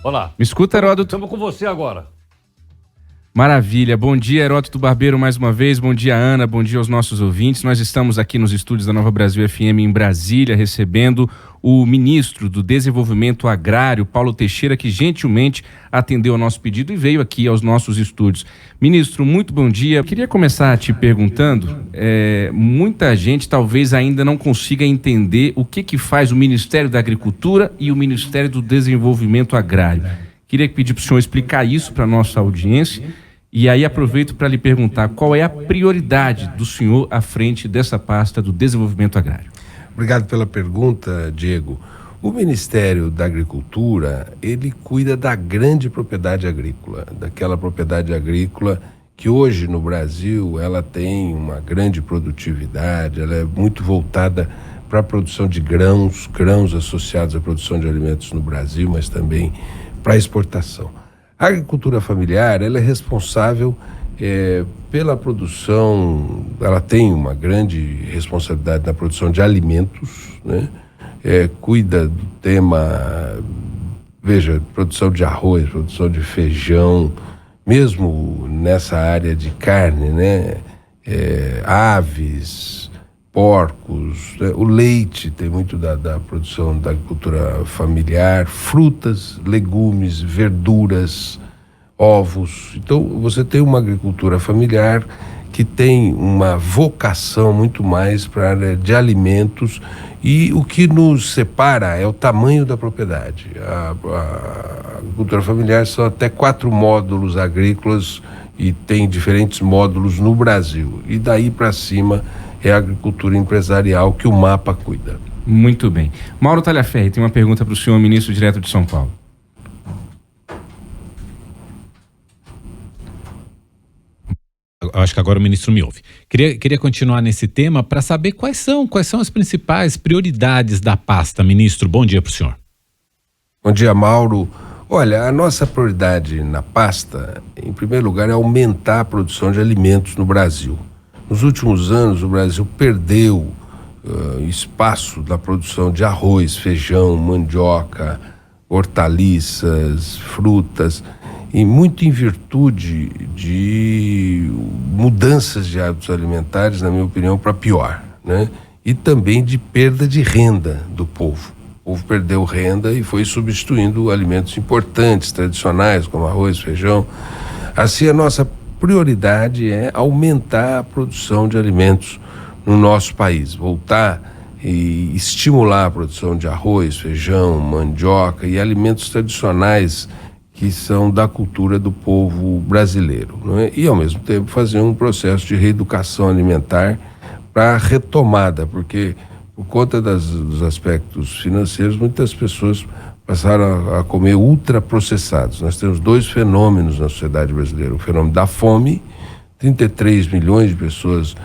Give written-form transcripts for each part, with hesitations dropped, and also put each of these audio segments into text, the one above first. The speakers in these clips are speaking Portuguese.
Olá. Me escuta, Heródoto? Estamos com você agora. Maravilha. Bom dia, Heródoto Barbeiro, mais uma vez. Bom dia, Ana. Bom dia aos nossos ouvintes. Nós estamos aqui nos estúdios da Nova Brasil FM em Brasília, recebendo o ministro do Desenvolvimento Agrário, Paulo Teixeira, que gentilmente atendeu ao nosso pedido e veio aqui aos nossos estúdios. Ministro, muito bom dia. Eu queria começar te perguntando, muita gente talvez ainda não consiga entender o que faz o Ministério da Agricultura e o Ministério do Desenvolvimento Agrário. Queria pedir para o senhor explicar isso para a nossa audiência e aí aproveito para lhe perguntar qual é a prioridade do senhor à frente dessa pasta do desenvolvimento agrário. Obrigado pela pergunta, Diego. O Ministério da Agricultura, ele cuida da grande propriedade agrícola, daquela propriedade agrícola que hoje no Brasil ela tem uma grande produtividade, ela é muito voltada para a produção de grãos associados à produção de alimentos no Brasil, mas também para a exportação. A agricultura familiar, ela é responsável pela produção, ela tem uma grande responsabilidade na produção de alimentos, né? Cuida do tema, veja, produção de arroz, produção de feijão, mesmo nessa área de carne, né? Aves, porcos, né? O leite tem muito da produção da agricultura familiar, frutas, legumes, verduras, ovos. Então você tem uma agricultura familiar que tem uma vocação muito mais para a área de alimentos, e o que nos separa é o tamanho da propriedade. A agricultura familiar são até 4 módulos agrícolas e tem diferentes módulos no Brasil, e daí para cima é a agricultura empresarial que o MAPA cuida. Muito bem. Mauro Talhaferri tem uma pergunta para o senhor ministro direto de São Paulo. Acho que agora o ministro me ouve. Queria continuar nesse tema para saber quais são as principais prioridades da pasta, ministro. Bom dia para o senhor. Bom dia, Mauro. Olha, a nossa prioridade na pasta, em primeiro lugar, é aumentar a produção de alimentos no Brasil. Nos últimos anos, o Brasil perdeu espaço da produção de arroz, feijão, mandioca, hortaliças, frutas, e muito em virtude de mudanças de hábitos alimentares, na minha opinião, para pior, né? E também de perda de renda do povo. O povo perdeu renda e foi substituindo alimentos importantes, tradicionais, como arroz, feijão. Assim, a nossa prioridade é aumentar a produção de alimentos no nosso país, voltar e estimular a produção de arroz, feijão, mandioca e alimentos tradicionais que são da cultura do povo brasileiro, não é? E ao mesmo tempo fazer um processo de reeducação alimentar para retomada, porque por conta dos aspectos financeiros, muitas pessoas passaram a comer ultraprocessados. Nós temos 2 fenômenos na sociedade brasileira: o fenômeno da fome, 33 milhões de pessoas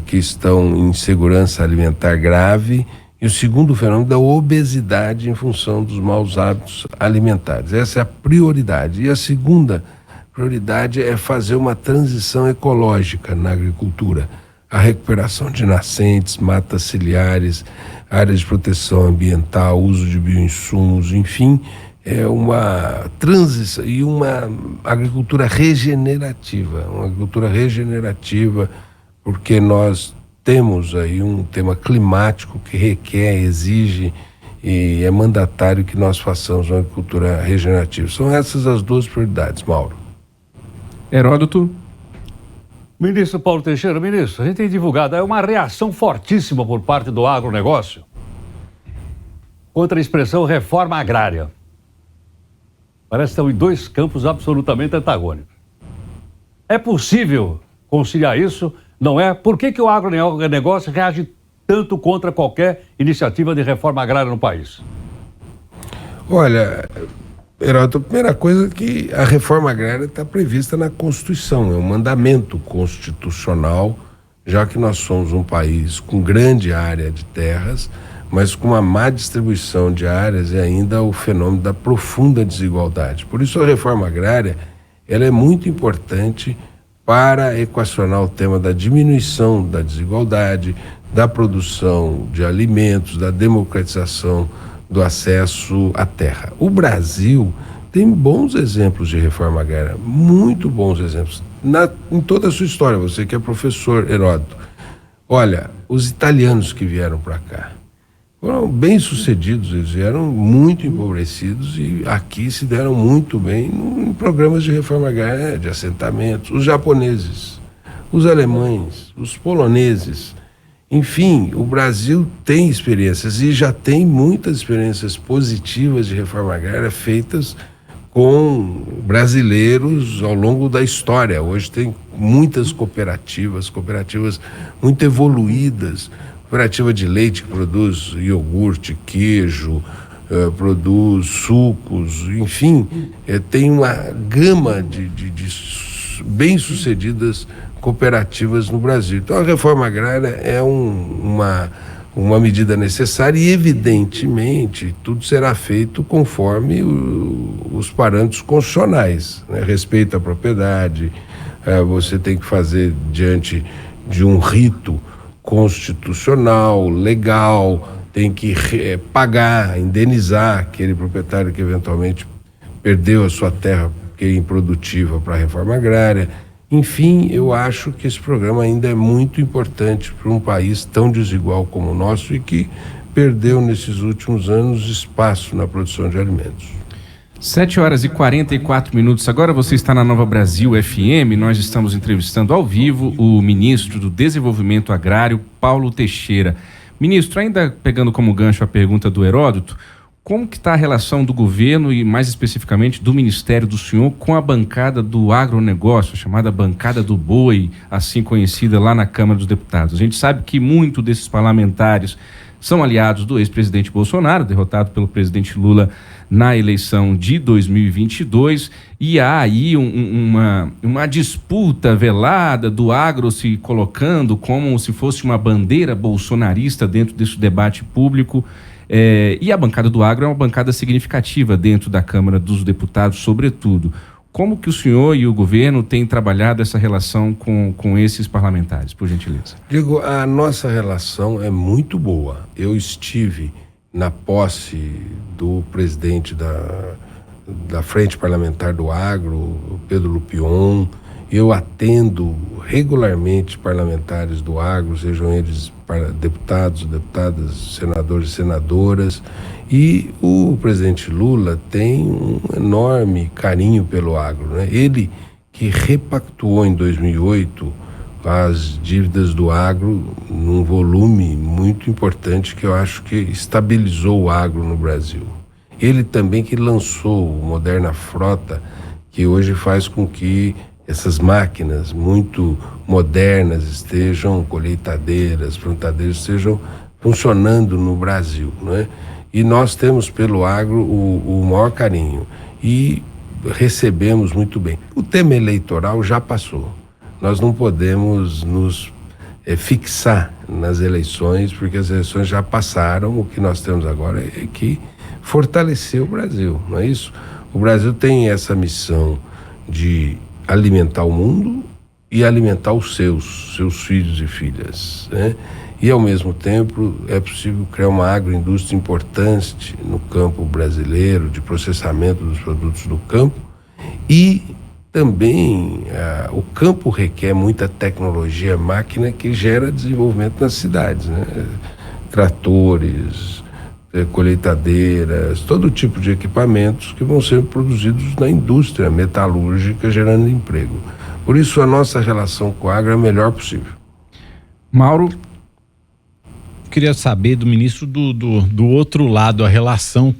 que estão em insegurança alimentar grave, e o segundo fenômeno da obesidade em função dos maus hábitos alimentares. Essa é a prioridade. E a segunda prioridade é fazer uma transição ecológica na agricultura. A recuperação de nascentes, matas ciliares, áreas de proteção ambiental, uso de bioinsumos, enfim, é uma transição e uma agricultura regenerativa. Uma agricultura regenerativa, porque nós temos aí um tema climático que requer, exige e é mandatário que nós façamos uma agricultura regenerativa. São essas as 2 prioridades, Mauro. Heródoto. Ministro Paulo Teixeira, ministro, a gente tem divulgado uma reação fortíssima por parte do agronegócio contra a expressão reforma agrária. Parece que estão em 2 campos absolutamente antagônicos. É possível conciliar isso? Não é? Por que o agronegócio reage tanto contra qualquer iniciativa de reforma agrária no país? Olha, Heródoto, a primeira coisa é que a reforma agrária está prevista na Constituição, é um mandamento constitucional, já que nós somos um país com grande área de terras, mas com uma má distribuição de áreas e ainda o fenômeno da profunda desigualdade. Por isso a reforma agrária, ela é muito importante para equacionar o tema da diminuição da desigualdade, da produção de alimentos, da democratização do acesso à terra. O Brasil tem bons exemplos de reforma agrária, muito bons exemplos. Em toda a sua história, você que é professor, Heródoto, olha, os italianos que vieram para cá foram bem-sucedidos, eles vieram muito empobrecidos e aqui se deram muito bem em programas de reforma agrária, de assentamentos. Os japoneses, os alemães, os poloneses, enfim, o Brasil tem experiências e já tem muitas experiências positivas de reforma agrária feitas com brasileiros ao longo da história. Hoje tem muitas cooperativas muito evoluídas, cooperativa de leite que produz iogurte, queijo, produz sucos, enfim, tem uma gama de bem-sucedidas cooperativas no Brasil. Então a reforma agrária é uma medida necessária e, evidentemente, tudo será feito conforme os parâmetros constitucionais, né? Respeito à propriedade, você tem que fazer diante de um rito constitucional, legal, tem que pagar, indenizar aquele proprietário que eventualmente perdeu a sua terra porque é improdutiva para a reforma agrária. Enfim, eu acho que esse programa ainda é muito importante para um país tão desigual como o nosso e que perdeu nesses últimos anos espaço na produção de alimentos. 7h44. Agora você está na Nova Brasil FM. Nós estamos entrevistando ao vivo o ministro do Desenvolvimento Agrário, Paulo Teixeira. Ministro, ainda pegando como gancho a pergunta do Heródoto, como que está a relação do governo e, mais especificamente, do Ministério do senhor com a bancada do agronegócio, chamada bancada do boi, assim conhecida lá na Câmara dos Deputados? A gente sabe que muitos desses parlamentares são aliados do ex-presidente Bolsonaro, derrotado pelo presidente Lula na eleição de 2022, e há aí uma disputa velada do agro se colocando como se fosse uma bandeira bolsonarista dentro desse debate público. E a bancada do agro é uma bancada significativa dentro da Câmara dos Deputados, sobretudo. Como que o senhor e o governo têm trabalhado essa relação com esses parlamentares, por gentileza? Digo, a nossa relação é muito boa. Eu estive na posse do presidente da Frente Parlamentar do Agro, Pedro Lupion. Eu atendo regularmente parlamentares do agro, sejam eles deputados, deputadas, senadores e senadoras, e o presidente Lula tem um enorme carinho pelo agro, né? Ele que repactuou em 2008 as dívidas do agro num volume muito importante que eu acho que estabilizou o agro no Brasil. Ele também que lançou o Moderna Frota, que hoje faz com que essas máquinas muito modernas estejam, colheitadeiras, plantadeiras, estejam funcionando no Brasil, né? E nós temos pelo agro o maior carinho e recebemos muito bem. O tema eleitoral já passou. Nós não podemos nos fixar nas eleições, porque as eleições já passaram. O que nós temos agora é que fortalecer o Brasil, não é isso? O Brasil tem essa missão de alimentar o mundo e alimentar os seus filhos e filhas, né? E ao mesmo tempo é possível criar uma agroindústria importante no campo brasileiro, de processamento dos produtos do campo, e também o campo requer muita tecnologia, máquina que gera desenvolvimento nas cidades, né? Tratores, colheitadeiras, todo tipo de equipamentos que vão ser produzidos na indústria metalúrgica, gerando emprego. Por isso a nossa relação com o agro é a melhor possível. Mauro? Queria saber do ministro do outro lado, a relação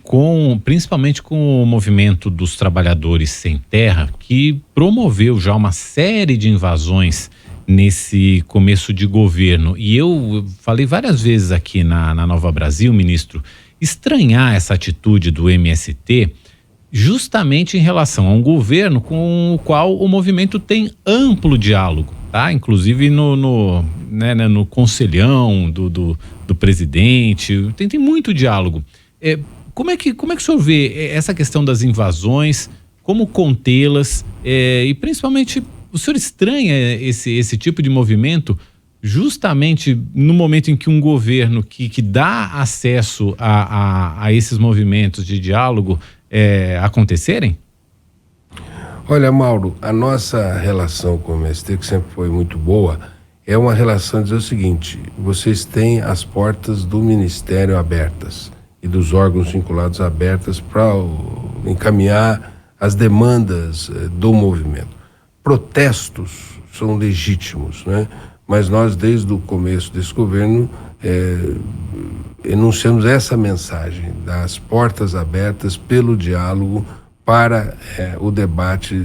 principalmente com o movimento dos trabalhadores sem terra, que promoveu já uma série de invasões nesse começo de governo. E eu falei várias vezes aqui na Nova Brasil, ministro, estranhar essa atitude do MST justamente em relação a um governo com o qual o movimento tem amplo diálogo, tá? Inclusive no conselhão do presidente, tem muito diálogo. Como é que o senhor vê essa questão das invasões, como contê-las, e principalmente o senhor estranha esse tipo de movimento justamente no momento em que um governo que dá acesso a esses movimentos de diálogo acontecerem? Olha, Mauro, a nossa relação com o MST, que sempre foi muito boa, é uma relação de dizer o seguinte: vocês têm as portas do Ministério abertas e dos órgãos vinculados abertas para encaminhar as demandas do movimento. Protestos são legítimos, né? Mas nós, desde o começo desse governo, enunciamos essa mensagem das portas abertas pelo diálogo para o debate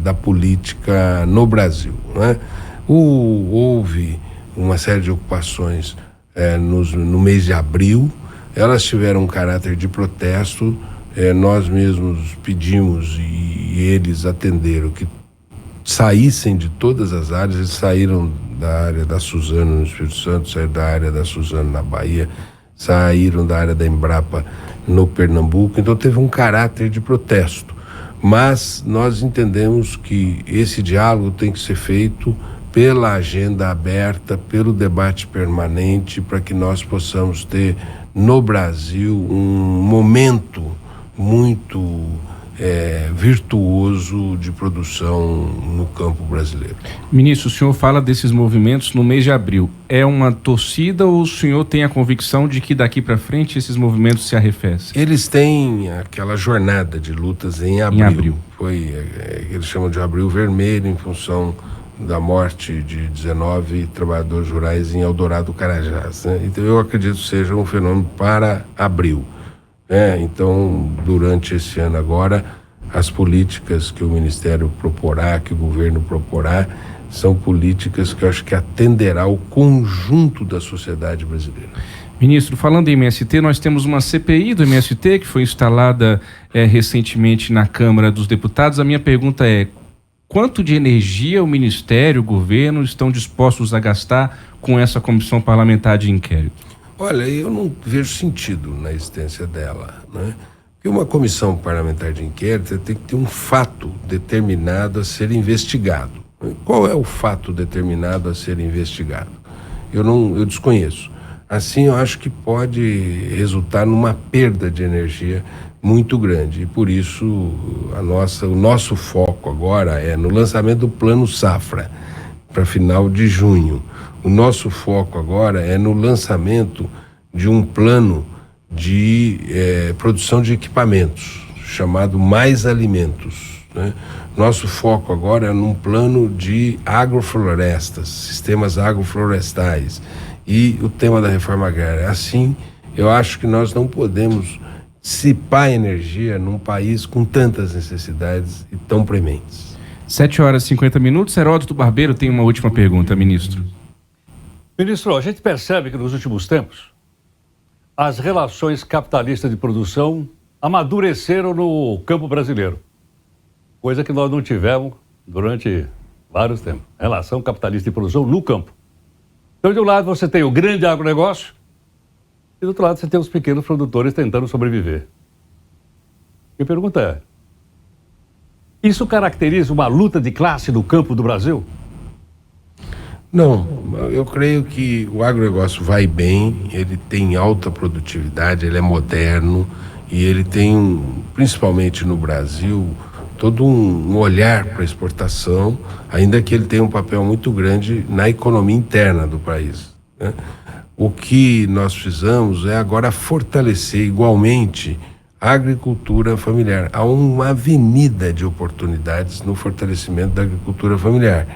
da política no Brasil, né? Houve uma série de ocupações no mês de abril. Elas tiveram um caráter de protesto. Nós mesmos pedimos e eles atenderam que saíssem de todas as áreas. Eles saíram da área da Suzano no Espírito Santo, saíram da área da Suzano na Bahia, saíram da área da Embrapa no Pernambuco. Então teve um caráter de protesto, mas nós entendemos que esse diálogo tem que ser feito pela agenda aberta, pelo debate permanente, para que nós possamos ter no Brasil um momento muito virtuoso de produção no campo brasileiro. Ministro, o senhor fala desses movimentos no mês de abril. É uma torcida ou o senhor tem a convicção de que daqui para frente esses movimentos se arrefecem? Eles têm aquela jornada de lutas em abril. Foi, eles chamam de abril vermelho, em função da morte de 19 trabalhadores rurais em Eldorado, Carajás, né? Então eu acredito que seja um fenômeno para abril. Então, durante esse ano agora, as políticas que o Ministério proporá, que o governo proporá, são políticas que eu acho que atenderá ao conjunto da sociedade brasileira. Ministro, falando em MST, nós temos uma CPI do MST que foi instalada recentemente na Câmara dos Deputados. A minha pergunta é: quanto de energia o Ministério, o governo estão dispostos a gastar com essa comissão parlamentar de inquérito? Olha, eu não vejo sentido na existência dela, né? Porque uma comissão parlamentar de inquérito tem que ter um fato determinado a ser investigado. Qual é o fato determinado a ser investigado? Eu desconheço. Assim, eu acho que pode resultar numa perda de energia muito grande. E por isso o nosso foco agora é no lançamento do Plano Safra para final de junho. O nosso foco agora é no lançamento de um plano de produção de equipamentos, chamado Mais Alimentos, né? Nosso foco agora é num plano de agroflorestas, sistemas agroflorestais e o tema da reforma agrária. Assim, eu acho que nós não podemos dissipar energia num país com tantas necessidades e tão prementes. 7h50. Heródoto Barbeiro tem uma última pergunta, ministro. Ministro, a gente percebe que nos últimos tempos as relações capitalistas de produção amadureceram no campo brasileiro, coisa que nós não tivemos durante vários tempos. Relação capitalista de produção no campo. Então, de um lado você tem o grande agronegócio e do outro lado você tem os pequenos produtores tentando sobreviver. E a pergunta é: isso caracteriza uma luta de classe no campo do Brasil? Não, eu creio que o agronegócio vai bem, ele tem alta produtividade, ele é moderno e ele tem, principalmente no Brasil, todo um olhar para a exportação, ainda que ele tenha um papel muito grande na economia interna do país, né? O que nós precisamos é agora fortalecer igualmente a agricultura familiar. Há uma avenida de oportunidades no fortalecimento da agricultura familiar,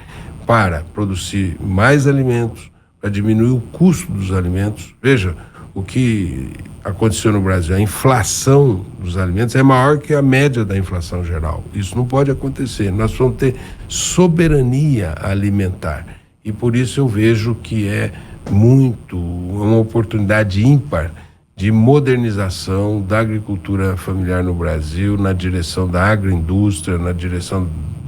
para produzir mais alimentos, para diminuir o custo dos alimentos. Veja, o que aconteceu no Brasil, a inflação dos alimentos é maior que a média da inflação geral. Isso não pode acontecer. Nós vamos ter soberania alimentar. E por isso eu vejo que é uma oportunidade ímpar de modernização da agricultura familiar no Brasil, na direção da agroindústria, na direção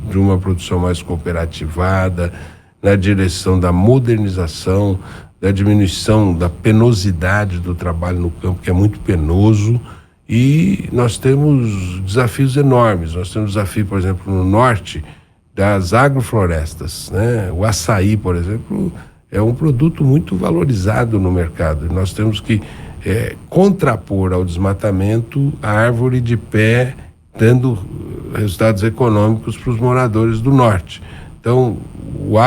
de uma produção mais cooperativada, na direção da modernização, da diminuição da penosidade do trabalho no campo, que é muito penoso, e nós temos desafios enormes. Nós temos desafio, por exemplo, no norte, das agroflorestas, né? O açaí, por exemplo, é um produto muito valorizado no mercado. Nós temos que contrapor ao desmatamento a árvore de pé, dando resultados econômicos para os moradores do norte. Então, o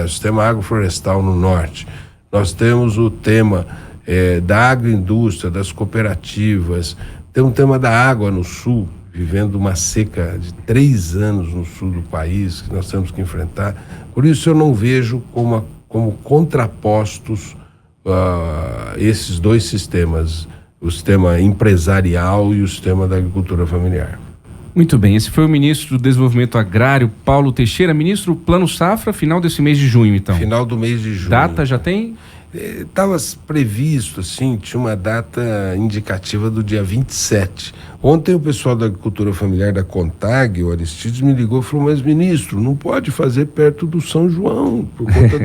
sistema agroflorestal no norte. Nós temos o tema da agroindústria, das cooperativas, tem um tema da água no sul, vivendo uma seca de 3 anos no sul do país, que nós temos que enfrentar. Por isso eu não vejo como contrapostos esses dois sistemas, o sistema empresarial e o sistema da agricultura familiar. Muito bem, esse foi o ministro do Desenvolvimento Agrário, Paulo Teixeira. Ministro, Plano Safra, final desse mês de junho, então. Final do mês de junho. Data já tem? Estava previsto, assim, tinha uma data indicativa do dia 27. Ontem o pessoal da agricultura familiar da CONTAG, o Aristides, me ligou e falou, mas ministro, não pode fazer perto do São João, por conta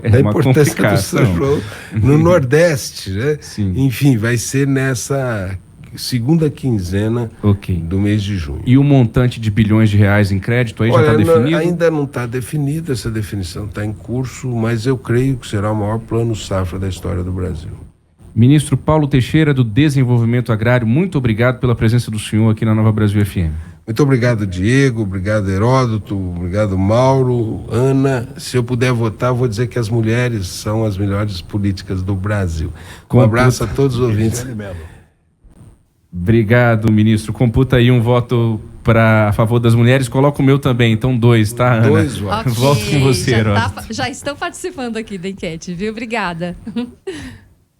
da importância do São João no Nordeste, né? Sim. Enfim, vai ser nessa segunda quinzena do mês de junho. E o montante de bilhões de reais em crédito aí já está definido? Ainda não está definido, essa definição está em curso, mas eu creio que será o maior plano safra da história do Brasil. Ministro Paulo Teixeira, do Desenvolvimento Agrário, muito obrigado pela presença do senhor aqui na Nova Brasil FM. Muito obrigado, Diego, obrigado, Heródoto, obrigado, Mauro, Ana. Se eu puder votar, vou dizer que as mulheres são as melhores políticas do Brasil. Um abraço a todos os ouvintes. Obrigado, ministro. Computa aí um voto a favor das mulheres. Coloca o meu também, então 2, tá, Ana? 2 votos. Volto com você, Heródoto. Já estão participando aqui da enquete, viu? Obrigada.